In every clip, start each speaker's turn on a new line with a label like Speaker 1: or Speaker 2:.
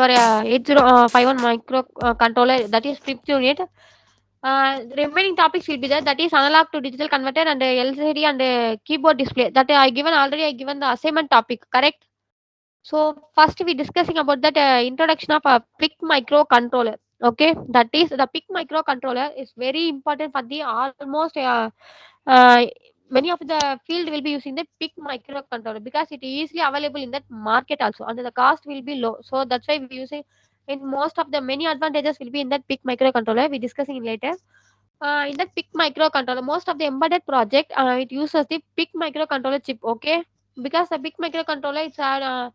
Speaker 1: your 8051 microcontroller, that is fifth unit. Remaining topics will be there, that is analog to digital converter and LCD and keyboard display. That I given the assignment topic, correct? So first we discussing about that introduction of a PIC microcontroller. Okay, that is the PIC microcontroller is very important for the almost uh, many of the field will be using the PIC microcontroller because it is easily available in that market also, and the cost will be low. So that's why we using in most of the many advantages will be in that PIC microcontroller. We discussing it later. In that PIC microcontroller, most of the embedded project it uses the PIC microcontroller chip. Okay, because the PIC microcontroller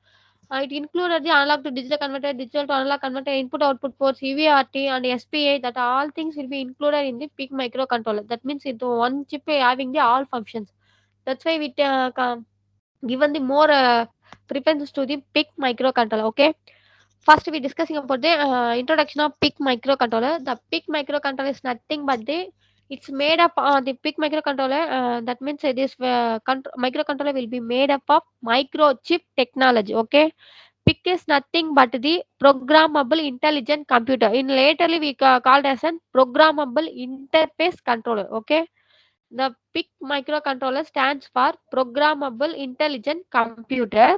Speaker 1: it included the analog to digital converter, digital to analog converter, input output ports, EVRT and SPA. That all things will be included in the PIC microcontroller. That means into one chip having the all functions. That's why we given the more preference to the PIC microcontroller. Okay. First, we discussing about the introduction of PIC microcontroller. The PIC microcontroller is nothing but it's made up the PIC microcontroller. That means this microcontroller will be made up of microchip technology. Okay, PIC is nothing but the programmable intelligent computer. In laterly we called as an programmable interface controller. Okay, the PIC microcontroller stands for programmable intelligent computer.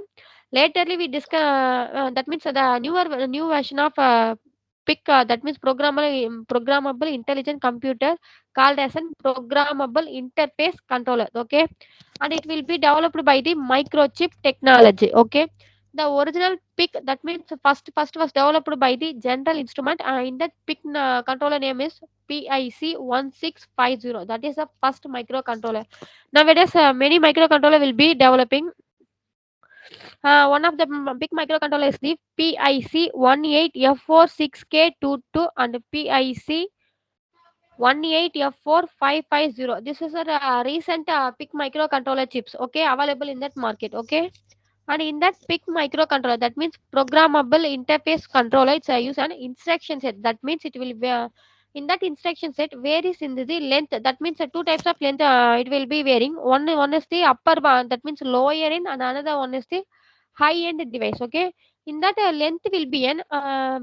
Speaker 1: Laterly we discuss that means the new version of PIC, that means programmable intelligent computer called as an programmable interface controller. Okay, and it will be developed by the microchip technology. Okay, the original PIC, that means first was developed by the General Instrument. In that PIC controller name is PIC 1650. That is the first microcontroller. Nowadays many microcontroller will be developing. One of the big microcontroller is the PIC 18F46K22 and PIC 18F4550. This is a recent PIC microcontroller chips. Okay, available in that market. Okay, and in that PIC microcontroller, that means programmable interface controller, it's use an instruction set. That means it will be in that instruction set varies in the length. That means two types of length it will be varying. One is the upper bar, that means lower end, and another one is the high end device. Okay, in that length will be an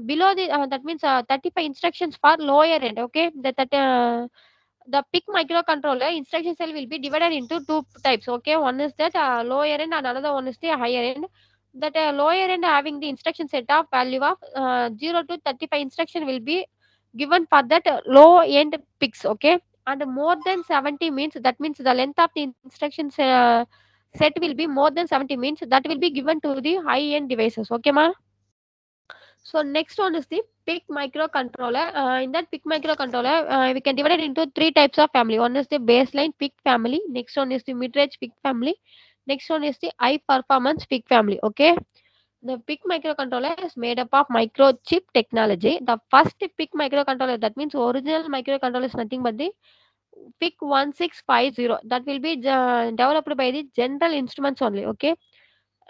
Speaker 1: below the that means 35 instructions for lower end. Okay, that the PIC microcontroller instruction cell will be divided into two types. Okay, one is that lower end and another one is the higher end. That lower end having the instruction set of value of 0 to 35 instruction will be given for that low end PICs. Okay, and more than 70 means, that means the length of the instructions set will be more than 70 means that will be given to the high end devices. Okay, ma. So next one is the PIC microcontroller. In that PIC microcontroller, we can divide it into three types of family. One is the baseline PIC family. Next one is the mid-range PIC family. Next one is the high performance PIC family. Okay. The PIC microcontroller is made up of microchip technology. The first PIC microcontroller, that means original microcontroller, is nothing but the PIC 1650. That will be developed by the General Instruments only. Okay,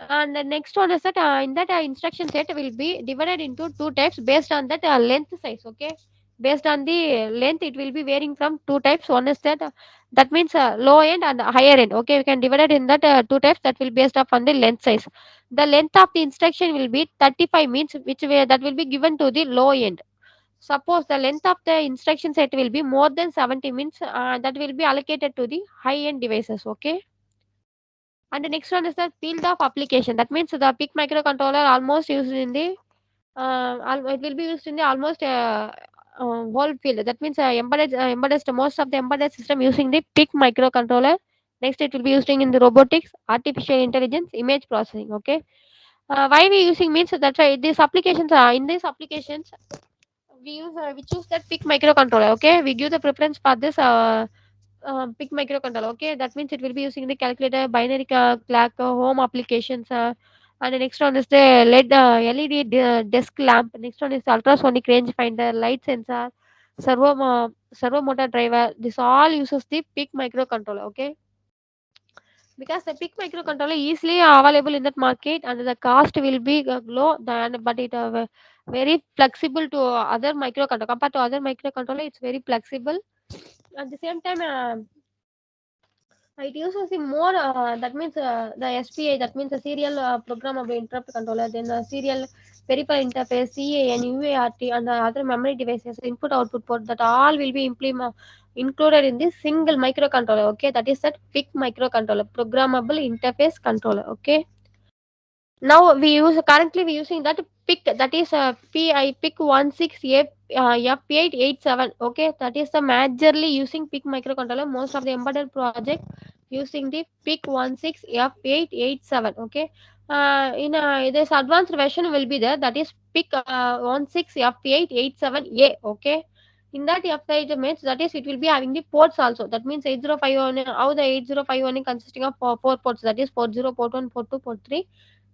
Speaker 1: and the next one is that in that instruction set will be divided into two types based on that length size. Okay, based on the length it will be varying from two types. One is that that means low end and higher end. Okay, we can divide it in that two types that will based upon the length size. The length of the instruction will be 35 means which way that will be given to the low end. Suppose the length of the instruction set will be more than 70 means that will be allocated to the high end devices. Okay, and the next one is the field of application. That means the PIC microcontroller almost used in the it will be used in the almost whole field. That means most of the embedded system using the PIC microcontroller. Next, it will be used in the robotics, artificial intelligence, image processing. Okay, why we using means that's why these applications are in these applications we choose that PIC microcontroller. Okay, we give the preference for this. PIC microcontroller. Okay, that means it will be using the calculator, binary clock, home applications, and the next one is the LED desk lamp. Next one is the ultrasonic range finder, light sensor, servo motor driver. This all uses the PIC microcontroller. Okay, because the PIC microcontroller easily available in that market and the cost will be low than, but it very flexible to other microcontroller. Compared to other microcontroller, it's very flexible. At the same time It uses the more, that means the SPI, that means the serial programmable interrupt controller, then the serial peripheral interface, CAN, UART, and the other memory devices, input output port, that all will be included in this single microcontroller. Okay, that is that PIC microcontroller, programmable interface controller. Okay. Now we using that PIC, that is PI PIC 16F F887. Okay, that is the majorly using PIC microcontroller. Most of the embedded project using the PIC 16F887. Okay, in this advanced version will be there, that is PIC 16F887A. Okay, in that F8 means, that is, it will be having the ports also. That means 8051. How the 8051 consisting of four ports, that is port 0, port 1, port 2, port 3.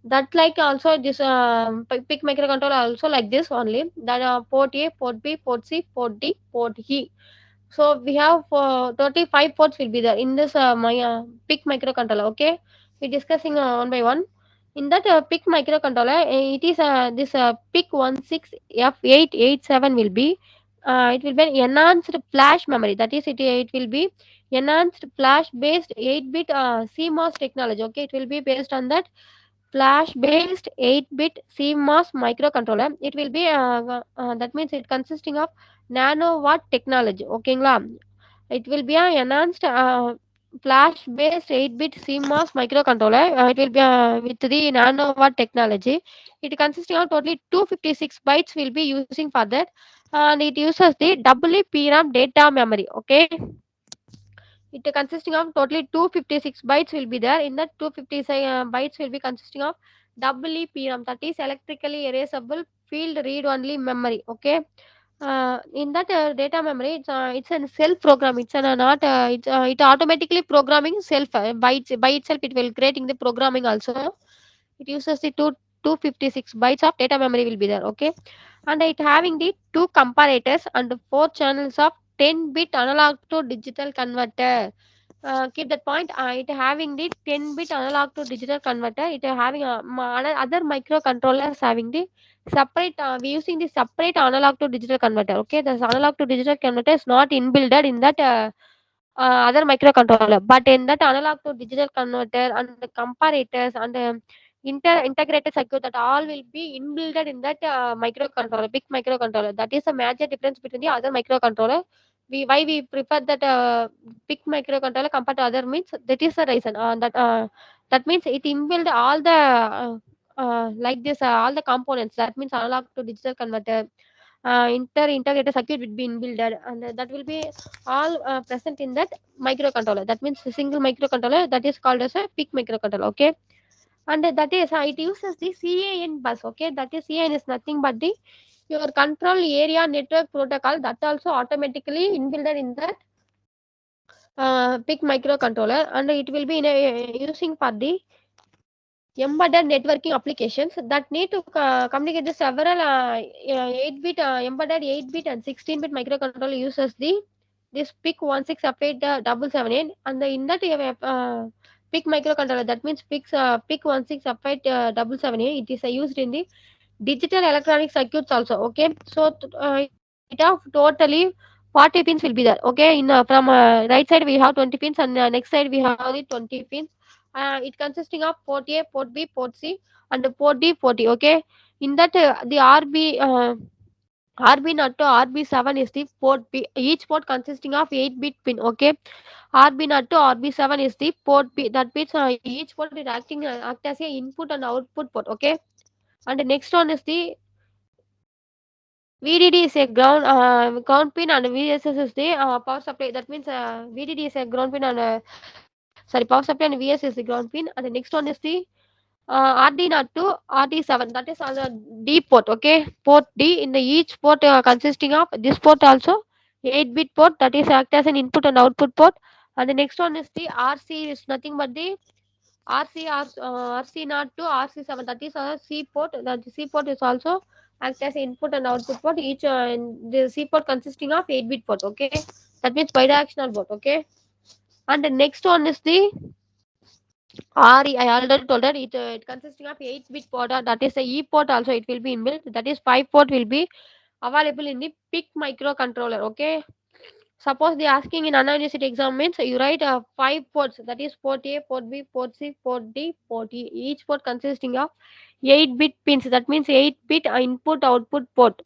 Speaker 1: That like also this PIC microcontroller also like this only, that port A, port B, port C, port D, port E. So we have 35 ports will be there in this my PIC microcontroller. Okay, we discussing one by one. In that PIC microcontroller, it is this PIC 16F887 will be, it will be enhanced flash memory. That is, it will be enhanced flash based 8-bit CMOS technology. Okay, it will be based on that flash based 8-bit CMOS microcontroller. It will be that means it consisting of nanowatt technology. Okay, it will be a enhanced flash based 8-bit CMOS microcontroller. It will be with the nanowatt technology. It consisting of totally 256 bytes will be using for that, and it uses the doubly PRAM data memory. Okay, it consisting of totally 256 bytes will be there. In that 256 bytes will be consisting of doubly PRAM, that is electrically erasable field read only memory. Okay, in that data memory, it's a self program. It's not it automatically programming self by itself. It will creating the programming also. It uses the 256 bytes of data memory will be there. Okay, and it having the two comparators and four channels of 10-bit analog to digital converter. Keep that point. It having the 10-bit analog to digital converter. It having other microcontrollers having the separate. We using the separate analog to digital converter. Okay, the analog to digital converter is not inbuilt in that other microcontroller, but in that analog to digital converter and the comparators and integrated circuit, that all will be inbuilt in that microcontroller, big microcontroller. That is a major difference between the other microcontroller. Why we prefer that big microcontroller compared to other means, that is the reason. That means it inbuilt all the like this all the components. That means analog to digital converter, integrated circuit will be inbuilt, and that will be all present in that microcontroller. That means a single microcontroller, that is called as a PIC microcontroller. Okay, and that is it uses the CAN bus. Okay, that is CAN is nothing but the your control area network protocol, that also automatically inbuilt in that PIC microcontroller, and it will be in using for the embedded networking applications that need to communicate the several 8-bit embedded 8-bit and 16-bit microcontroller uses the this PIC 16F877, and in that PIC microcontroller, that means PIC 16F877, it is used in the digital electronic circuits also. Okay, so it have totally 40 pins will be there. Okay, in from right side we have 20 pins, and next side we have the 20 pins. It consisting of port A, port B, port C, and port D, port E. Okay, in that the RB0 to RB7 is the port B. Each port consisting of 8-bit pin. Okay, RB0 to RB7 is the port B. That means each port is act as a input and output port. Okay, and the next one is the VDD is a ground pin, and VSS is the power supply. That means VDD is a ground pin, and sorry, power supply, and VS is the ground pin. And the next one is the RD0 to RD7. That is on the D port. Okay, port D. In the each port consisting of this port also 8-bit port, that is act as an input and output port. And the next one is the RC is nothing but the RC0 to RC7, that is a C port. The C port is also act as input and output port. Each the C port consisting of 8-bit port. Okay, that means bidirectional port. Okay, and the next one is the RE. I already told that it consisting of 8-bit port. That is the E port also. It will be inbuilt. That is 5 port will be available in the PIC microcontroller. Okay, Suppose they asking in Anna University exam means you write 5 ports, that is port A, port B, port C, port D, port E. Each port consisting of 8-bit pins. That means 8-bit input output port.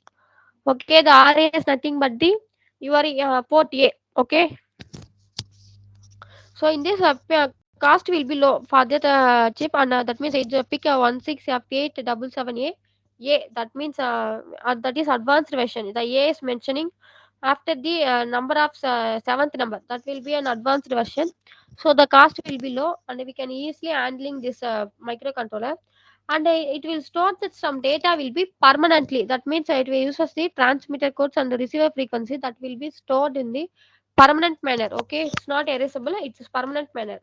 Speaker 1: Okay, the RA is nothing but the your port A. Okay, so in this cost will be low for that chip, and that means it pick a 16F877A. That means that is advanced version. The A is mentioning after the number of seventh number. That will be an advanced version. So the cost will be low, and we can easily handling this microcontroller. And it will store that some data will be permanently. That means it will use the transmitter codes and the receiver frequency that will be stored in the permanent manner. Okay, it's not erasable, it's permanent manner.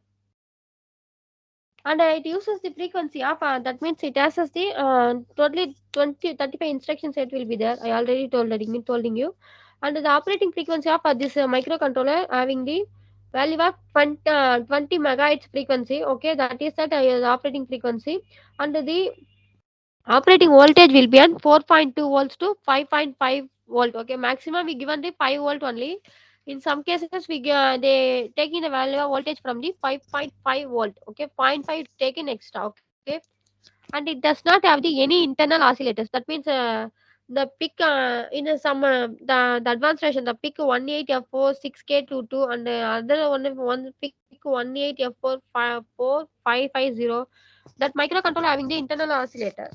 Speaker 1: And it uses the frequency of that means it has the totally 20 35 instruction set will be there. I already told you. And the operating frequency of this microcontroller having the value of 20 megahertz frequency. Okay, that is that the operating frequency. And the operating voltage will be on 4.2 volts to 5.5 volt. Okay, maximum we given the 5 volt only. In some cases they taking the value of voltage from the 5.5 volt. Okay, zero point 0.5 taken extra. Okay, and it does not have the any internal oscillators. That means the pick in some the advanced version, the pick 18F4 6K22 and other one pick 18F4 550. That microcontroller having the internal oscillator,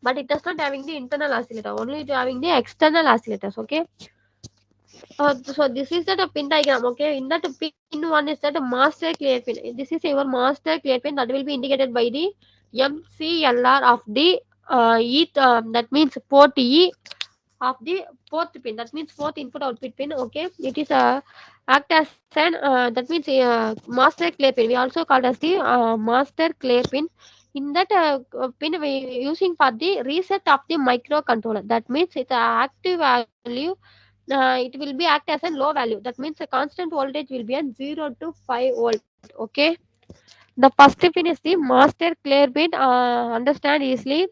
Speaker 1: but it does not having the internal oscillator, only it having the external oscillators. Okay, so this is that a pin diagram. Okay, in that pin one is that a master clear pin. This is your master clear pin that will be indicated by the MCLR of the that means port E of the fourth pin. That means fourth input output pin. Okay, it is a act as an that means master clear pin. We also called as the master clear pin. In that pin we using for the reset of the microcontroller. That means it's a active value. It will be act as a low value. That means the constant voltage will be at 0 to 5 volt. Okay, the first pin is the master clear bit. Understand easily.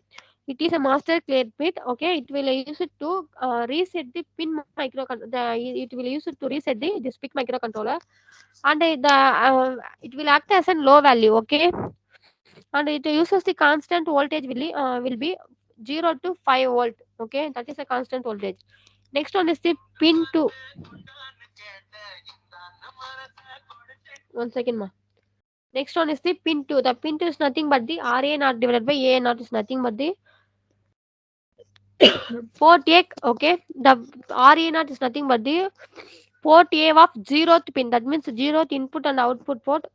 Speaker 1: It is a master clear bit. Okay, it will use it to reset the pin it will use it to reset the this PIC microcontroller, and it will act as a low value. Okay, and it uses the constant voltage will be 0 to 5 volt. Okay, that is a constant voltage. Next one is the pin 2. One second, ma. Next one is the pin 2. The pin 2 is nothing but the RA naught divided by A naught is nothing but the port A. Okay, the RA naught is nothing but the port A of zeroth pin. That means zeroth input and output port.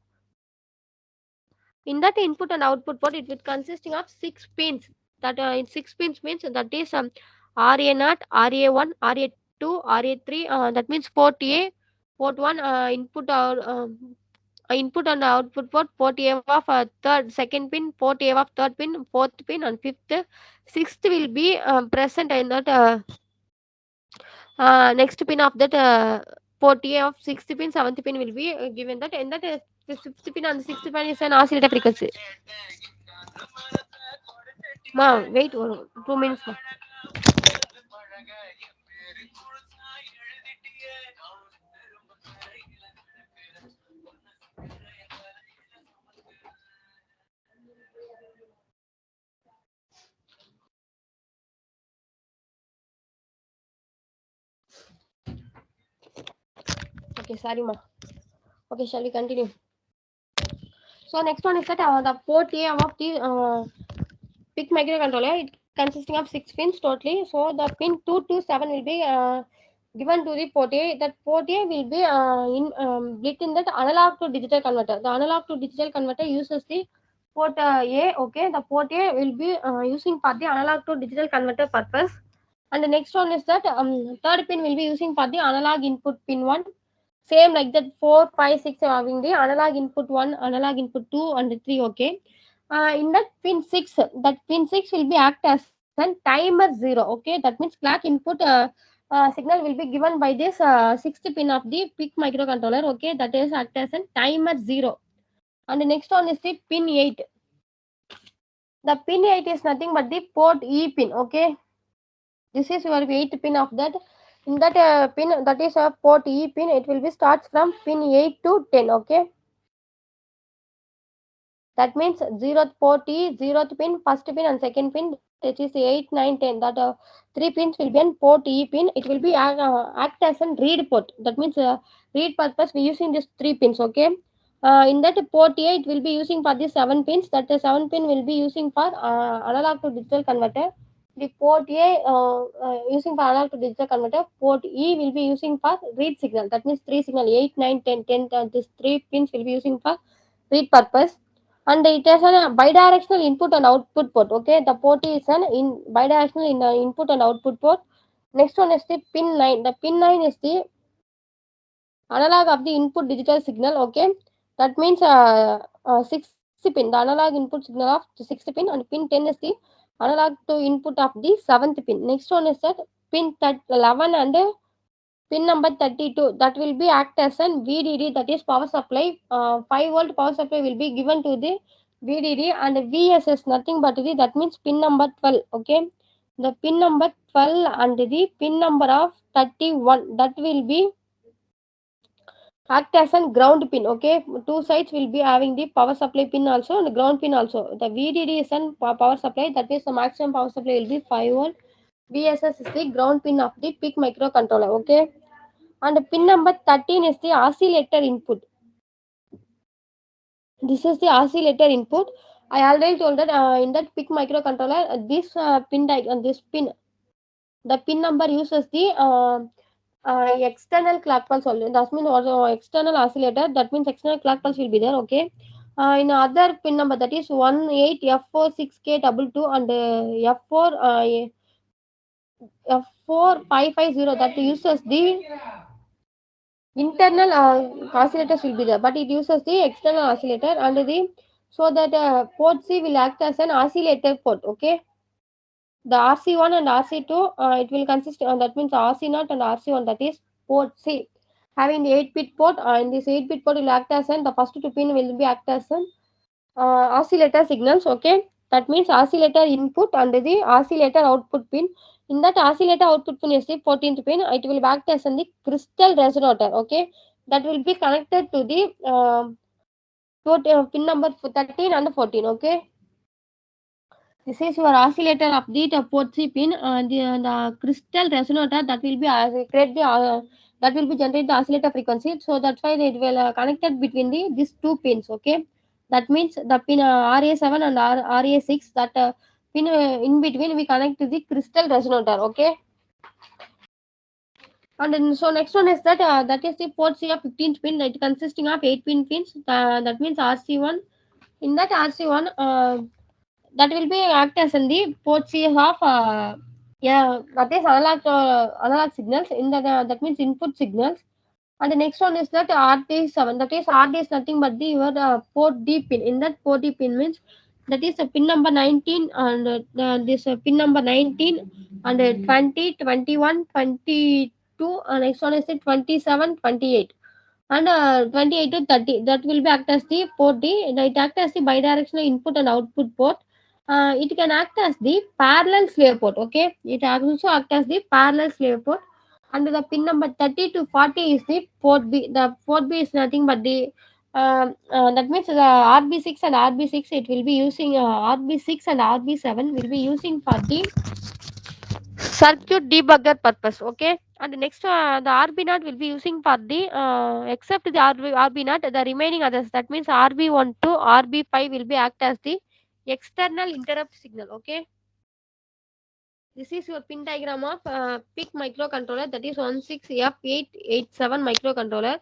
Speaker 1: In that input and output port, it will consisting of 6 pins. That in 6 pins means that is RA naught, RA1, RA2, RA3. That means port A, port 1 input and output port A of third second pin, port A of third pin, fourth pin, and fifth, sixth will be present in that next pin of that port A of sixth pin, seventh pin will be given that, and that the fifth pin and the sixth pin is an oscillator frequency. Ma, wait 2 minutes. Ma. Okay, sorry, ma. Okay, shall we continue? So next one is that the port A of the PIC microcontroller. It consisting of 6 pins totally. So the pin 2 to 7 will be given to the port A. That port A will be in split in that analog to digital converter. The analog to digital converter uses the port A. Okay, the port A will be using for the analog to digital converter purpose. And the next one is that third pin will be using for the analog input pin 1. Same like that 4, 5, 6 having the analog input 1, analog input 2 and 3. Okay, in that pin 6, that pin 6 will be act as an timer 0. Okay, that means clock input signal will be given by this sixth pin of the PIC microcontroller. Okay, that is act as a timer 0. And the next one is the pin 8. The pin 8 is nothing but the port E pin. Okay, this is your 8th pin of that In that pin, that is a port E pin, it will be starts from pin 8 to 10. Okay, that means zeroth port E, zeroth pin, first pin and second pin, that is 8, 9, 10. That three pins will be on port E pin. It will be act as a read port. That means read purpose we using these three pins. Okay. In that port A, it will be using for the seven pins. That the seven pin will be using for analog to digital converter. The port A using for analog to digital converter. Port E will be using for read signal. That means three signal 8, 9, 10, 10. These three pins will be using for read purpose, and it has a bidirectional input and output port. Okay, the port is an in bidirectional in input and output port. Next one is the pin 9. The pin 9 is the analog of the input digital signal. Okay, that means sixth pin, the analog input signal of the sixth pin, and pin 10 is the analog to input of the seventh pin. Next one is that pin 11 and pin number 32, that will be act as an VDD, that is power supply. 5 volt power supply will be given to the VDD, and VSS nothing but the, that means pin number 12. Okay, the pin number 12 and the pin number of 31, that will be act as an ground pin. Okay, two sides will be having the power supply pin also and ground pin also. The VDD is an power supply, that means the maximum power supply will be 5 volt. VSS is the ground pin of the PIC microcontroller. Okay, and pin number 13 is the oscillator input. This is the oscillator input. I already told that in that PIC microcontroller, this pin diagram, this pin, the pin number uses the external clock pulse only. That means also external oscillator. That means external clock pulse will be there. Okay. In other pin number, that is 18F46K22 and F4550, that uses the internal oscillators will be there, but it uses the external oscillator and the, so that port C will act as an oscillator port. Okay, the RC1 and RC2, it will consist, that means RC0 and RC1, that is port C having the 8-bit port, and this 8-bit port will act as an, the first two pin will be act as an oscillator signals. Okay, that means oscillator input and the oscillator output pin. In that oscillator output pin is the 14th pin, it will act as in the crystal resonator. Okay, that will be connected to the pin number 13 and 14. Okay, this is your oscillator of the port C pin. The crystal resonator, that will be create the that will be generate the oscillator frequency. So that's why it will connected between the these two pins. Okay, that means the pin RA7 and RA6, that pin in between we connect to the crystal resonator. Okay, and then, so next one is that that is the port C of 15th pin, that consisting of 8 pins. That means RC1. In that RC1, that will be act as in the port C of yeah, that is analog signals. In that that means input signals. And the next one is that RD7, that is RD is nothing but the your port D pin. In that port D pin means, that is a pin number 19, and this pin number 19 and 20, 21, 22, and next one is the 27, 28, and 28 to 30, that will be act as the port D. It act as the bidirectional input and output port. It can act as the parallel slave port. Okay, it also act as the parallel slave port. And the pin number 30 to 40 is the port B. The port B is nothing but the that means the RB6 and RB6, it will be using RB6 and RB7 will be using for the circuit debugger purpose. Okay, and next the RB0 will be using for the except the RB0, the remaining others, that means RB1 to RB5 will be act as the external interrupt signal. Okay, this is your pin diagram of PIC microcontroller, that is 16F887 microcontroller.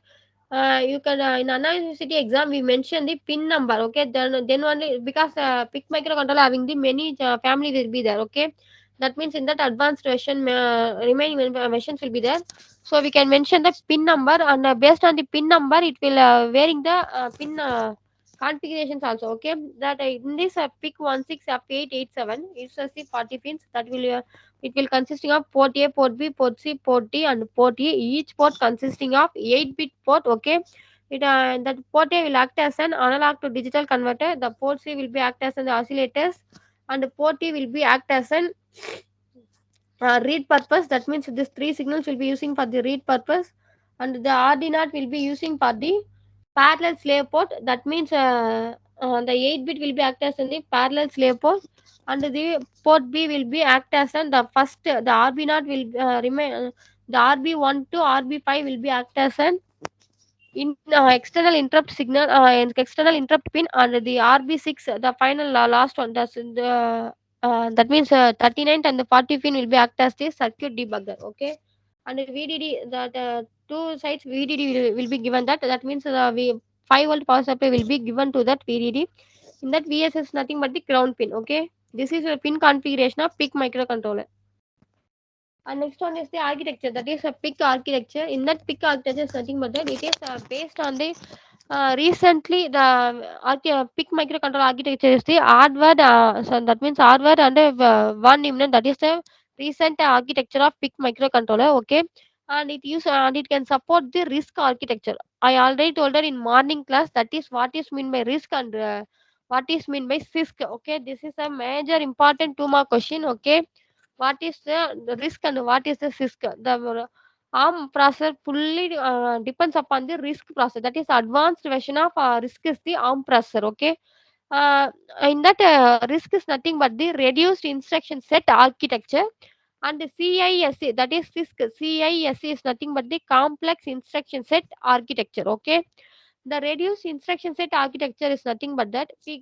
Speaker 1: You can in Anna University exam we mention the pin number. Okay, then only, because PIC microcontroller having the many family will be there. Okay, that means in that advanced version remaining versions will be there. So we can mention the pin number, and based on the pin number it will varying the pin configurations also. Okay, that in this PIC 16F887 it's the 40 pins, that will it will consisting of port A, port B, port C, port D, and port E. Each port consisting of 8-bit port. Okay, it that port A will act as an analog to digital converter. The port C will be act as an oscillators, and port E will be act as an read purpose, that means this three signals will be using for the read purpose, and the RD not will be using for the parallel slave port, that means the 8 bit will be act as in the parallel slave port, and the port B will be act as an the first, the RB not will remain, the RB1 to RB5 will be act as an in external interrupt signal, external interrupt pin, and the RB6, the final last one, that's in the that means 39th and the 40 pin will be act as the circuit debugger. Okay, and the VDD, that two sides VDD will be given, that means we 5 volt power supply will be given to that VDD. In that VS is nothing but the ground pin. Okay, this is a pin configuration of PIC microcontroller. And next one is the architecture. That is a PIC architecture. In that PIC architecture is nothing but that it is based on the recently the PIC microcontroller architecture is the hardware. So that means hardware and one imminent. That is the recent architecture of PIC microcontroller. Okay, and it can support the RISC architecture. I already told her in morning class that is what is mean by RISC and what is mean by CISC. Okay, this is a major important 2 mark question. Okay, what is the risk and what is the CISC? The ARM processor fully depends upon the RISC processor. That is advanced version of RISC is the ARM processor. Okay, uh, in that RISC is nothing but the reduced instruction set architecture, and the CISC, that is CISC. CISC is nothing but the complex instruction set architecture. Okay, the reduced instruction set architecture is nothing but that we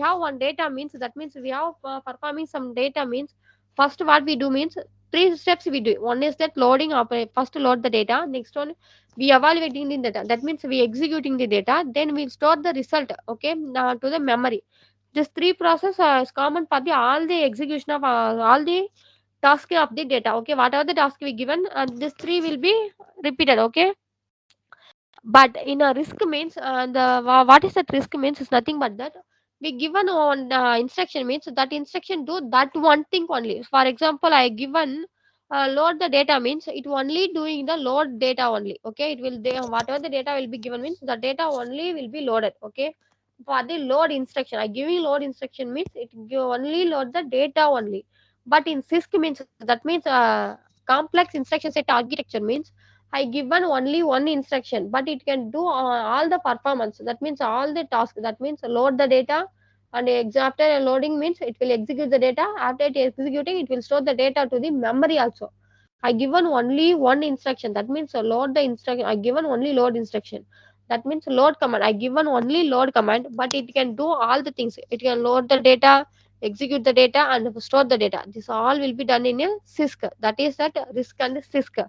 Speaker 1: have one data means, that means we have performing some data means, first what we do means three steps we do. One is that loading first load the data, next one we evaluating the data, that means we executing the data, then we store the result. Okay, now to the memory. This three process is common for the all the execution of all the task of the data. Okay, whatever the task we given, and this three will be repeated. Okay, but in a risk means what is that risk means is nothing but that we given on instruction means that instruction do that one thing only. For example, I given load the data means it only doing the load data only. Okay, it will whatever the data will be given means the data only will be loaded. Okay, for the load instruction I giving load instruction means it only load the data only. But in CISC means, that means complex instruction set architecture means I given only one instruction, but it can do all the performance. That means all the task. That means load the data, and after loading means it will execute the data. After it executing, it will store the data to the memory also. I given only one instruction. That means load the instruction. I given only load instruction. That means load command. I given only load command, but it can do all the things. It can load the data, execute the data, and store the data. This all will be done in a CISC. That is that RISC and CISC.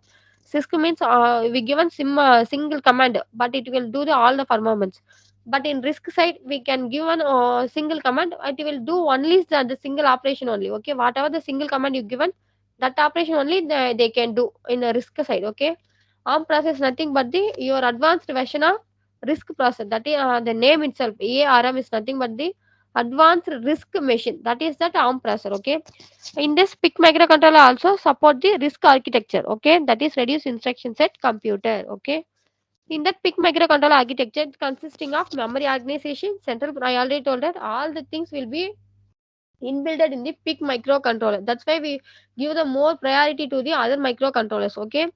Speaker 1: CISC means we given single command, but it will do all the performance. But in RISC side, we can give one single command. It will do only the single operation only. Okay, whatever the single command you given, that operation only they can do in a RISC side. Okay, ARM process nothing but the your advanced version of RISC process. That is the name itself. ARM is nothing but the advanced RISC machine. That is that ARM processor. Okay, in this PIC microcontroller also support the RISC architecture. Okay, that is reduced instruction set computer. Okay, in that PIC microcontroller architecture consisting of memory organization, central. I already told that all the things will be inbuilt in the PIC microcontroller. That's why we give the more priority to the other microcontrollers. Okay,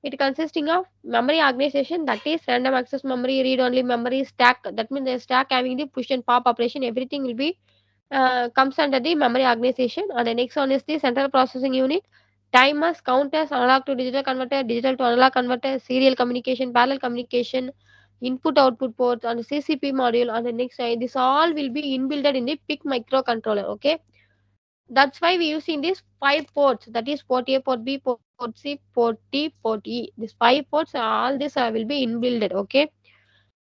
Speaker 1: it consisting of memory organization, that is random access memory, read only memory, stack. That means the stack having the push and pop operation. Everything will be comes under the memory organization. And the next one is the central processing unit. Timers, counters, analog to digital converter, digital to analog converter, serial communication, parallel communication, input output ports, and CCP module. On the next side, this all will be inbuilt in the PIC microcontroller. Okay, that's why we using these five ports. That is port A, port B, port C, port D, port E. These five ports, all this will be inbuilt. Okay.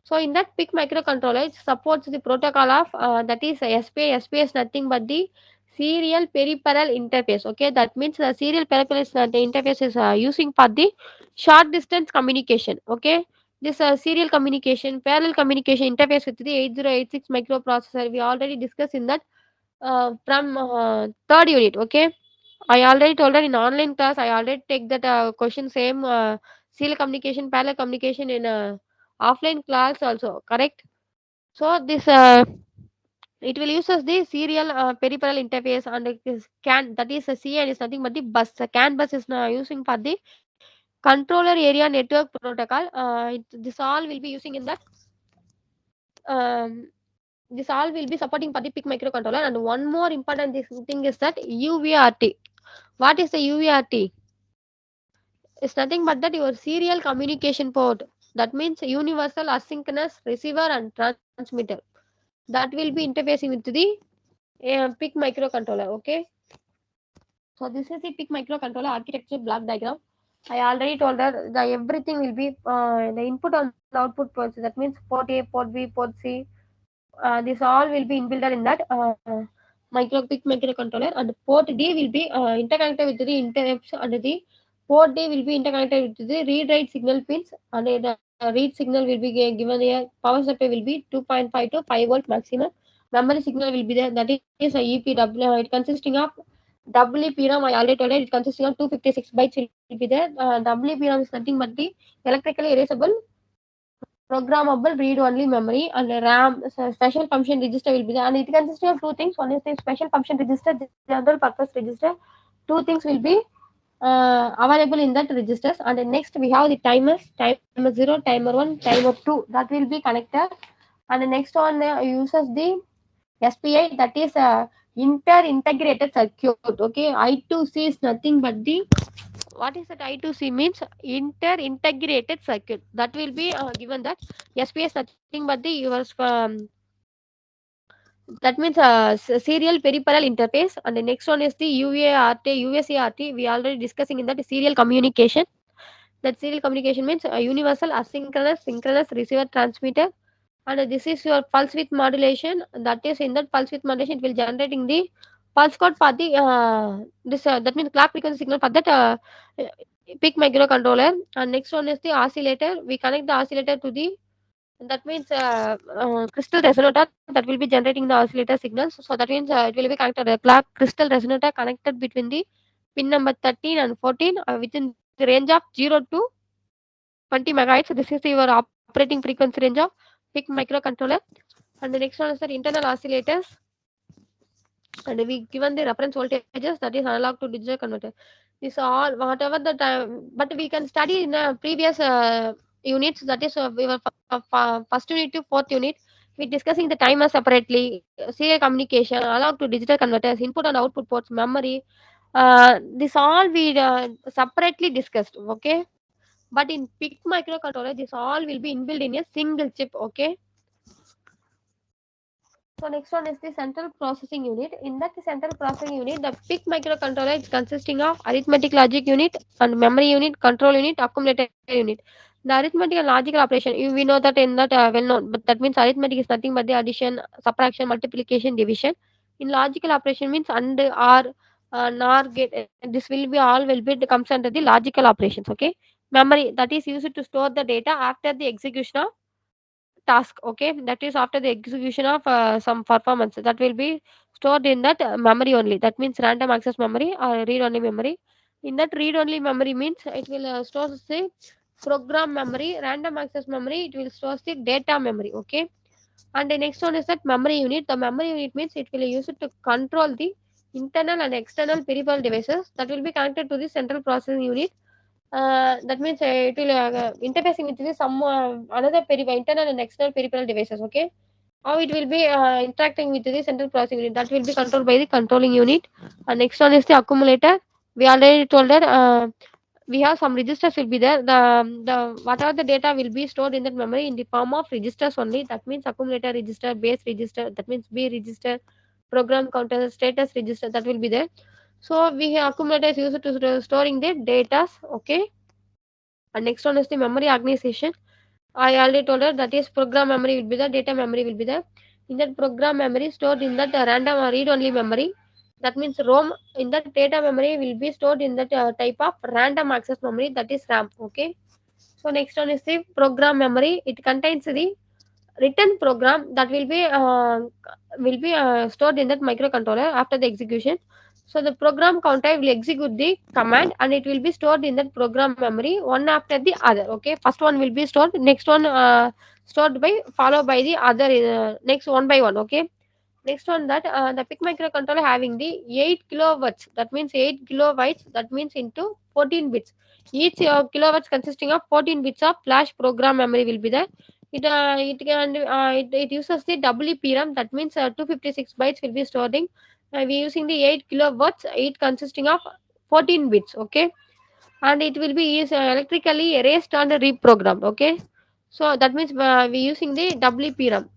Speaker 1: So in that PIC microcontroller, it supports the protocol of that is SPI. SPI is nothing but the serial peripheral interface. Okay, that means the serial peripheral interface is using for the short distance communication. Okay, this serial communication, parallel communication interface with the 8086 microprocessor. We already discussed in that from third unit. Okay, I already told her in online class. I already take that question same serial communication, parallel communication in offline class also. Correct. So this It will use as the serial peripheral interface, and it is CAN, that is a CN is nothing but the bus. The CAN bus is now using for the controller area network protocol. This all will be using in that. Um, this all will be supporting for the PIC microcontroller. And one more important thing is that UVRT. What is the UVRT? It's nothing but that your serial communication port. That means universal asynchronous receiver and transmitter. That will be interfacing with the PIC microcontroller. Okay. So this is the PIC microcontroller architecture block diagram. I already told that the everything will be the input and output ports. That means port A, port B, port C. This all will be inbuilt in that PIC microcontroller, and port D will be interconnected with the interrupts, and the port D will be interconnected with the read write signal pins, and the read signal will be given a power supply will be 2.5 to 5 volt maximum. Memory signal will be there, that is a EPW. It consisting of WPRAM. I already told it consisting of 256 bytes will be there. WPRAM is nothing but the electrically erasable programmable read-only memory, and RAM. So special function register will be there, and it consists of two things. One is the special function register, general purpose register. Two things will be available in that registers, and then next we have the timers, timer 0, timer 1, timer 2, that will be connected. And the next one uses the SPI, that is inter-integrated circuit. Okay, I2C is nothing but the, what is that? I2C means inter-integrated circuit. That will be given that SPI is nothing but the yours that means serial peripheral interface. And the next one is the UART. We already discussing in that serial communication. That serial communication means universal asynchronous synchronous receiver transmitter. And this is your pulse width modulation. That is in that pulse width modulation it will generating the pulse code for the this that means clock frequency signal for that PIC microcontroller. And next one is the oscillator. We connect the oscillator to the, that means crystal resonator, that will be generating the oscillator signals. So that means it will be connected a clock crystal resonator connected between the pin number 13 and 14 within the range of 0 to 20 megahertz. So this is your operating frequency range of PIC microcontroller. And the next one is the internal oscillators, and we given the reference voltages, that is analog to digital converter. This all whatever the time, but we can study in previous units, that is we were first unit to fourth unit. We discussing the timer separately, serial communication, analog to digital converters, input and output ports, memory. This all we separately discussed. Okay, but in PIC microcontroller, this all will be inbuilt in a single chip. Okay. So next one is the central processing unit. In that central processing unit, the PIC microcontroller is consisting of arithmetic logic unit and memory unit, control unit, accumulator unit. The arithmetic and logical operation, we know that in that well known, but that means arithmetic is nothing but the addition, subtraction, multiplication, division. In logical operation means and or nor get. This will be all will be comes under the logical operations. Okay, memory, that is used to store the data after the execution of task. Okay, that is after the execution of some performance, that will be stored in that memory only. That means random access memory or read only memory. In that read only memory means it will store the program memory. Random access memory, it will store the data memory. Okay. And the next one is that memory unit. The memory unit means it will use it to control the internal and external peripheral devices that will be connected to the central processing unit. That means it will interfacing with the some another internal and external peripheral devices. Okay, how it will be interacting with the central processing unit, that will be controlled by the controlling unit. And next one is the accumulator. We already told that we have some registers will be there. The whatever the data will be stored in that memory in the form of registers only. That means accumulator register, base register, that means B register, program counter, status register, that will be there. So we have accumulators used to storing the data. Okay. And next one is the memory organization. I already told her that is program memory will be there, data memory will be there. In that program memory stored in that random or read only memory. That means ROM. In that data memory will be stored in that type of random access memory, that is RAM. Okay. So next one is the program memory. It contains the written program that will be stored in that microcontroller after the execution. So the program counter will execute the command, and it will be stored in that program memory one after the other. Okay, first one will be stored, next one stored by followed by the other next one by one. Okay, Next one, that the PIC microcontroller having the 8 kilowatts, that means 8 kilobytes, that means into 14 bits. Each kilowatts consisting of 14 bits of flash program memory will be there. It uses the WPRAM, that means 256 bytes will be storing. We using the 8 kilowatts, 8 consisting of 14 bits, okay, and it will be electrically erased and reprogrammed, okay. So that means we using the WPRAM.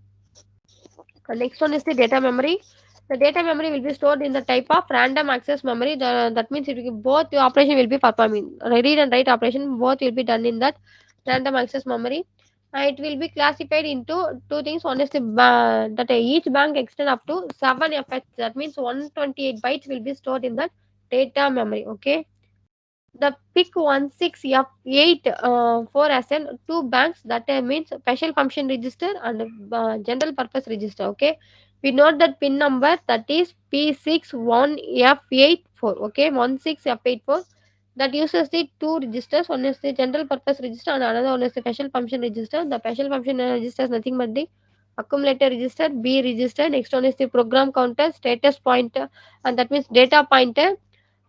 Speaker 1: Next one is the data memory. The data memory will be stored in the type of random access memory. That means it will, both the operation will be performing. Read and write operation both will be done in that random access memory. It will be classified into two things. One is the that each bank extend up to 7 FH. That means 128 bytes will be stored in that data memory. Okay. The PIC 16F8 4 as in two banks, that means special function register and general purpose register. Okay, we note that pin number, that is P61F84. Okay, 16F84, that uses the two registers. One is the general purpose register and another one is the special function register. The special function register is nothing but the accumulator register, B register. Next one is the program counter, status pointer, and that means data pointer.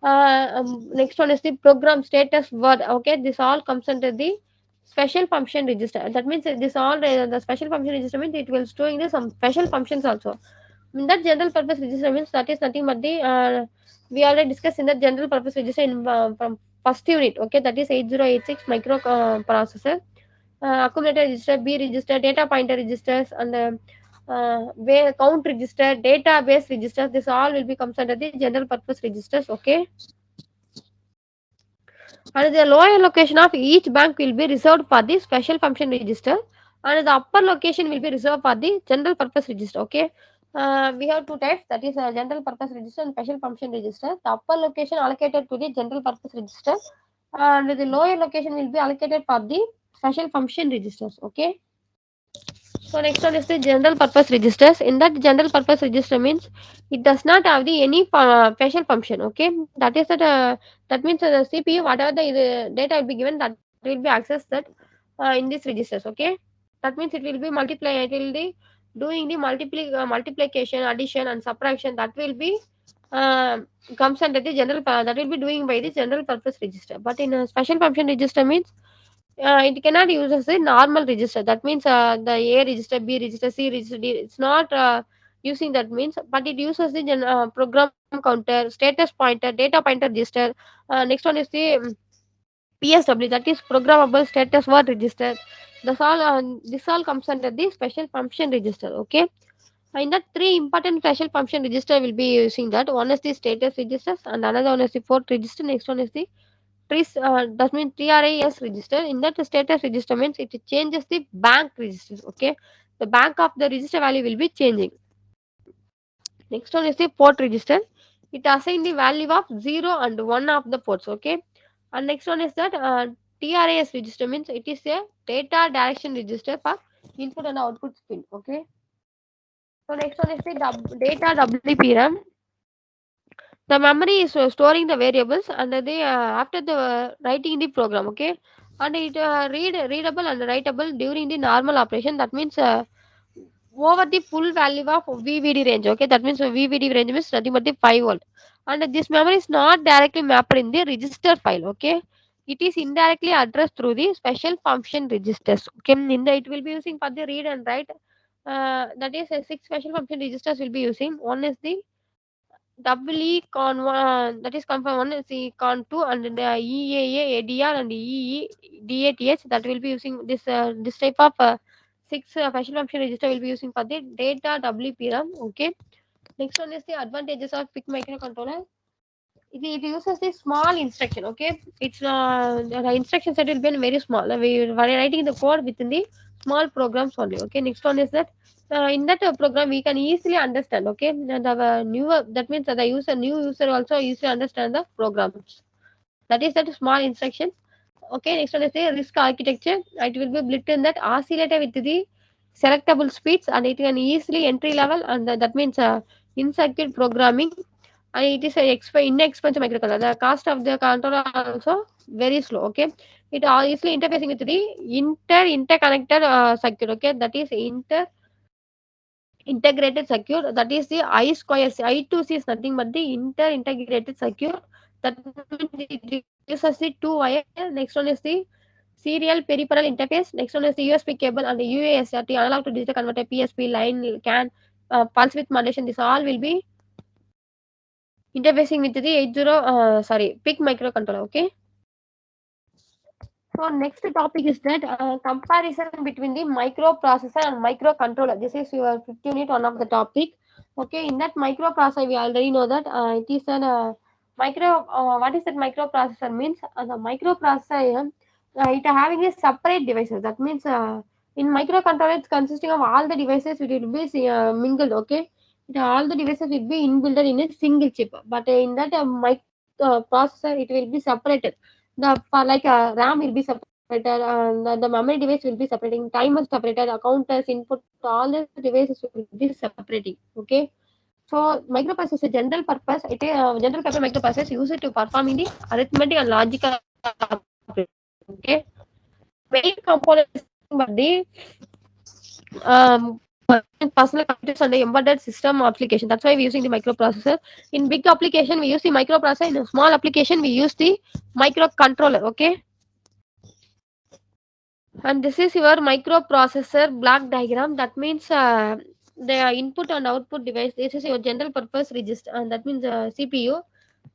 Speaker 1: Next one is the program status word. Okay, this all comes under the special function register. That means this all the special function register means it will storing the some special functions also. In that general purpose register means that is nothing but the we already discussed in the general purpose register in from first unit. Okay, that is 8086 micro processor, accumulator register, B register, data pointer registers, and where count register, database registers. This all will be comes under the general purpose registers. Okay, and the lower location of each bank will be reserved for the special function register, and the upper location will be reserved for the general purpose register. Okay, we have two types, that is general purpose register and special function register. The upper location allocated to the general purpose register, and the lower location will be allocated for the special function registers. Okay, so next one is the general purpose registers. In that general purpose register means it does not have the any special function. Okay, that is that means the CPU whatever the data will be given, that will be accessed that in these registers. Okay, that means it will be multiply. It will be doing the multiplication, addition, and subtraction. That will be uh, comes under the general. That will be doing by the general purpose register. But in a special function register means it cannot use as a normal register. That means the A register, B register, C register, D. It's not using that means, but it uses the program counter, status pointer, data pointer register. Next one is the PSW, that is programmable status word register. This all comes under the special function register. Okay. In that three important special function register will be using that. One is the status registers and another one is the port register. Next one is the that means TRAS register. In that status register means it changes the bank registers. Okay, the bank of the register value will be changing. Next one is the port register. It assign the value of 0 and 1 of the ports. Okay, and next one is that TRAS register means it is a data direction register for input and output pin. Okay, so next one is the data WPRAM. The memory is storing the variables and the after the writing the program. Okay, and it readable and writable during the normal operation. That means over the full value of VVD range. Okay, that means VVD range means nothing but the 5 volt, and this memory is not directly mapped in the register file. Okay, it is indirectly addressed through the special function registers. Okay, in the it will be using for the read and write. That is six special function registers will be using. One is the WE con 1, that is confirm 1 is the con 2, and the EAA ADR and EE that will be using this type of six special function register will be using for the data WPRAM. Okay. Next one is the advantages of PIC microcontroller. It uses the small instruction. Okay, it's the instruction set will be very small. We are writing the code within the small programs only. Okay, next one is that in that program we can easily understand. Okay, and the newer, that means that the new user also easily understand the programs. That is that small instruction. Okay, next one is the risk architecture. It will be built in that oscillator with the selectable speeds, and it can easily entry level, and that means in circuit programming, and it is a inexpensive microcontroller. The cost of the controller also very slow. Okay, it all easily interfacing with the interconnected circuit. Okay, that is integrated circuit, that is the I square. I2C is nothing but the integrated circuit. That means it uses the two wire. Next one is the serial peripheral interface. Next one is the USB cable and the UASRT analog to digital converter, PSP line, CAN, pulse width modulation. This all will be interfacing with the 80 PIC microcontroller. Okay. So next topic is that comparison between the microprocessor and microcontroller. This is your fifth unit, one of the topic. Okay, in that microprocessor, we already know that it is an micro. What is that microprocessor means? The microprocessor, it having a separate devices. That means in microcontroller, it's consisting of all the devices. It will be mingled. Okay, all the devices will be inbuilt in a single chip. But in that processor, it will be separated. The for like RAM will be separated, and the memory device will be separating. Timer separated, counters, input, all the devices will be separating. Okay. So microprocessor general purpose, general purpose microprocessor use it to perform in the arithmetic and logical operation. Okay. Main component is nothing but the personal computers and the embedded system application. That's why we're using the microprocessor. In big application, we use the microprocessor. In a small application, we use the microcontroller. Okay. And this is your microprocessor block diagram. That means the input and output device. This is your general purpose register, and that means CPU.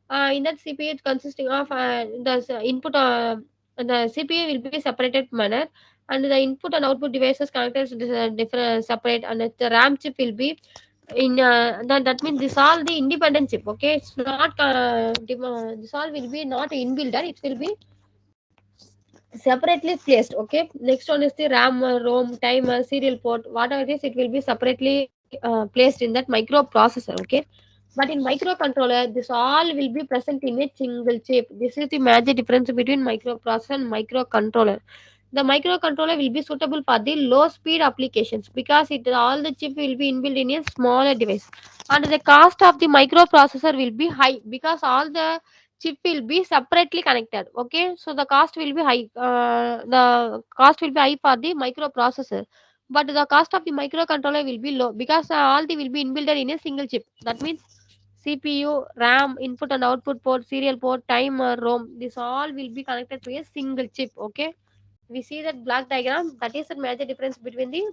Speaker 1: In that CPU, it's consisting of the input. The CPU will be separated manner, and the input and output devices connected to different separate, and the RAM chip will be in. That means this all the independent chip. Okay, it's not. This all will be not inbuilt. It will be separately placed. Okay, next one is the RAM, ROM, timer, serial port, whatever it is, it will be separately placed in that microprocessor. Okay, but in microcontroller, this all will be present in a single chip. This is the major difference between microprocessor and microcontroller. The microcontroller will be suitable for the low speed applications because it all the chip will be inbuilt in a smaller device, and the cost of the microprocessor will be high because all the chip will be separately connected. Okay, so the cost will be high. The cost will be high for the microprocessor, but the cost of the microcontroller will be low because all the will be inbuilt in a single chip. That means CPU, RAM, input and output port, serial port, timer, ROM. This all will be connected to a single chip. Okay, we see that block diagram. That is the major difference between the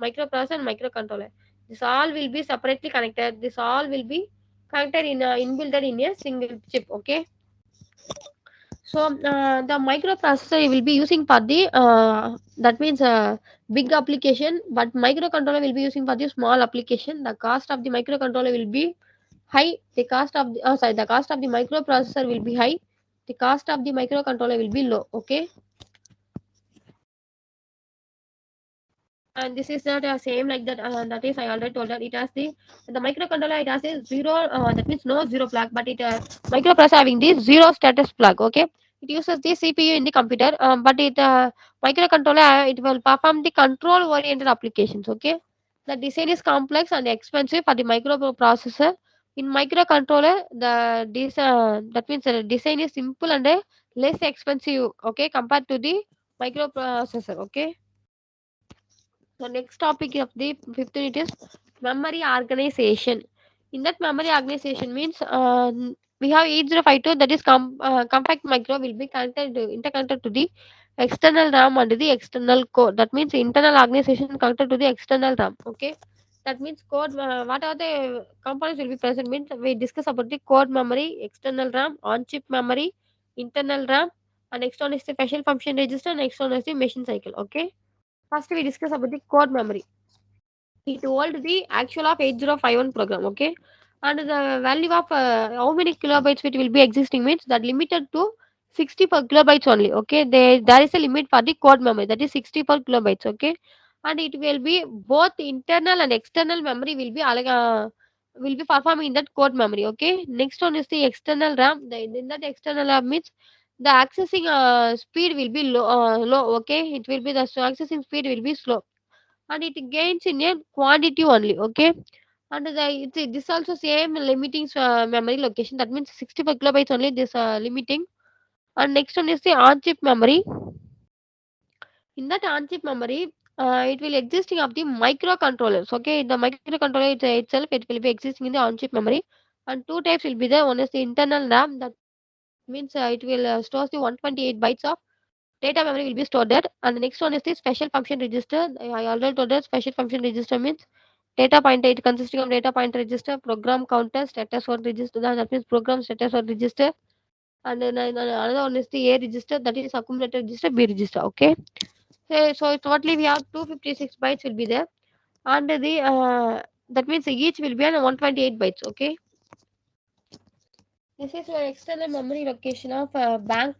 Speaker 1: microprocessor and microcontroller. This all will be separately connected. This all will be connected in inbuilt in a single chip. Okay, so the microprocessor you will be using for the that means big application, but microcontroller will be using for the small application. The cost of the microcontroller will be high. The cost of the the cost of the microprocessor will be high. The cost of the microcontroller will be low. Okay, and this is not same like that. That is, I already told that it has the microcontroller. It has a zero. That means no zero flag, but it microprocessor having the zero status flag. Okay, it uses the CPU in the computer, but it microcontroller it will perform the control oriented applications. Okay, the design is complex and expensive for the microprocessor. In microcontroller, that means the design is simple and less expensive. Okay, compared to the microprocessor. Okay. So next topic of the fifth unit is memory organization. In that memory organization means we have 8052, that is compact micro will be interconnected to the external RAM and the external core. That means internal organization connected to the external RAM. Okay. That means code. What are the components will be present? Means we discuss about the code memory, external RAM, on-chip memory, internal RAM, and next one is the special function register. Next one is the machine cycle. Okay. First, we discuss about the core memory. It hold the actual of 8051 program. Okay, and the value of how many kilobytes it will be existing means that limited to 64 kilobytes only. Okay, there is a limit for the code memory, that is 64 kilobytes. Okay, and it will be both internal and external memory will be performing in that code memory. Okay, next one is the external RAM. In that external RAM means the accessing speed will be low. Okay, it will be the accessing speed will be slow, and it gains in a quantity only. Okay, and this also same limiting memory location, that means 65 kilobytes only this limiting. And next one is the on chip memory. In that on chip memory, it will existing of the microcontrollers. Okay, the microcontroller itself, it will be existing in the on-chip memory, and two types will be there. One is the internal RAM, that means it will store the 128 bytes of data memory will be stored there, and the next one is the special function register. I already told that special function register means data pointer. It consisting of data pointer register, program counter, status word register. That means program status word register, and then another one is the A register, that is accumulator register, B register. Okay, so totally we have 256 bytes will be there, and the that means each will be on 128 bytes. Okay, this is your external memory location of bank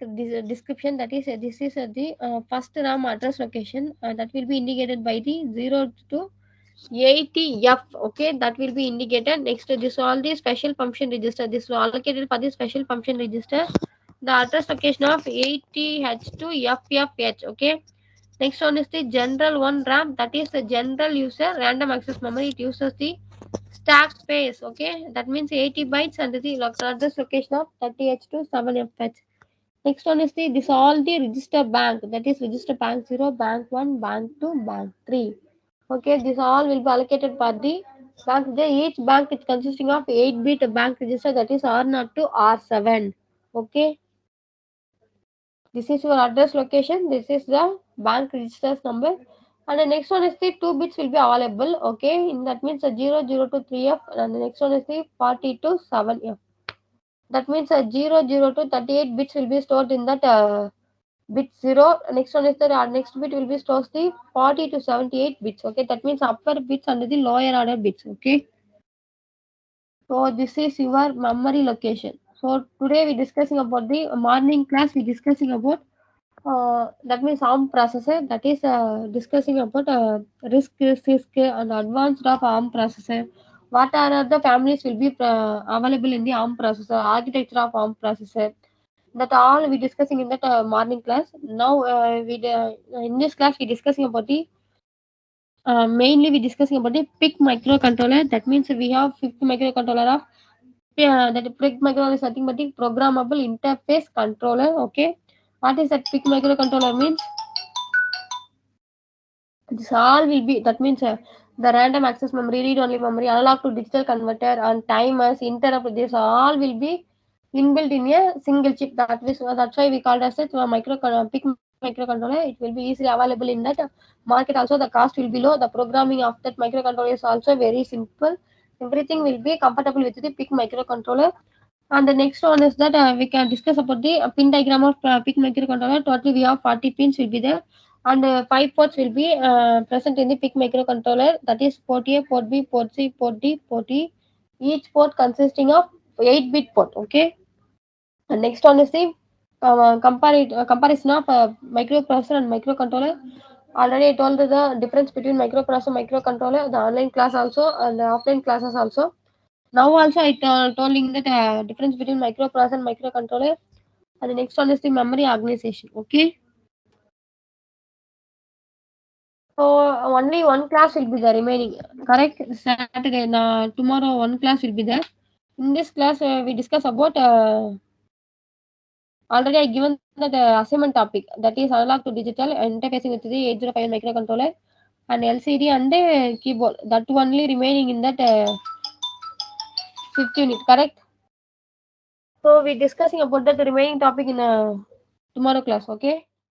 Speaker 1: description. That is this is the first RAM address location that will be indicated by the 0 to 80F. Okay, that will be indicated. Next, this all the special function register. This is allocated for the special function register. The address location of 80H to FFH. Okay. Next one is the general one RAM. That is the general user random access memory. It uses the stack space. Okay. That means 80 bytes and the address location of 30H to 7FH. Next one is the this all the register bank. That is register bank 0, bank 1, bank 2, bank 3. Okay, this all will be allocated for the bank. Each bank is consisting of 8-bit bank register, that is R0 to R7. Okay, this is your address location. This is the bank register's number. And the next one is the 2 bits will be available. Okay, in that means a 0 to 3F, and the next one is the 40 to 7F. That means a 0 to 38 bits will be stored in that bit 0. Next one is the next bit will be stores the 40 to 78 bits. Okay, that means upper bits and the lower order bits. Okay, so this is your memory location. So today we discussing about the morning class. We discussing about that means ARM processor. That is discussing about RISC, CISC, and advanced of ARM processor. What are the families will be available in the ARM processor, architecture of ARM processor. That all we discussing in that morning class. Now in this class we discussing about the mainly we discussing about the PIC microcontroller. That means we have 50 microcontroller of that PIC microcontroller is nothing but the programmable interface controller. Okay, what is that PIC microcontroller means? This all will be that means the random access memory, read only memory, analog to digital converter, and timers, interrupt. This all will be inbuilt in a single chip. That's why we called as a PIC microcontroller. It will be easily available in that market. Also, the cost will be low. The programming of that microcontroller is also very simple. Everything will be compatible with the PIC microcontroller. And the next one is that we can discuss about the pin diagram of PIC microcontroller. Totally, we have 40 pins will be there, and 5 ports will be present in the PIC microcontroller. That is port A, port B, port C, port D, port E. Each port consisting of 8-bit port. Okay. And next one is the comparison of microprocessor and microcontroller. Already I told the difference between microprocessor and microcontroller. The online class also and the offline classes also. Now also I told in that difference between microprocessor and microcontroller. And the next one is the memory organization. Okay. So only one class will be the remaining. Correct. Saturday. Tomorrow one class will be there. In this class we discuss about already I given that assignment topic, that is analog to digital interfacing with the 805 microcontroller and LCD and keyboard. That only remaining in that fifth unit. Correct. So we discussing about that remaining topic in tomorrow class. Okay.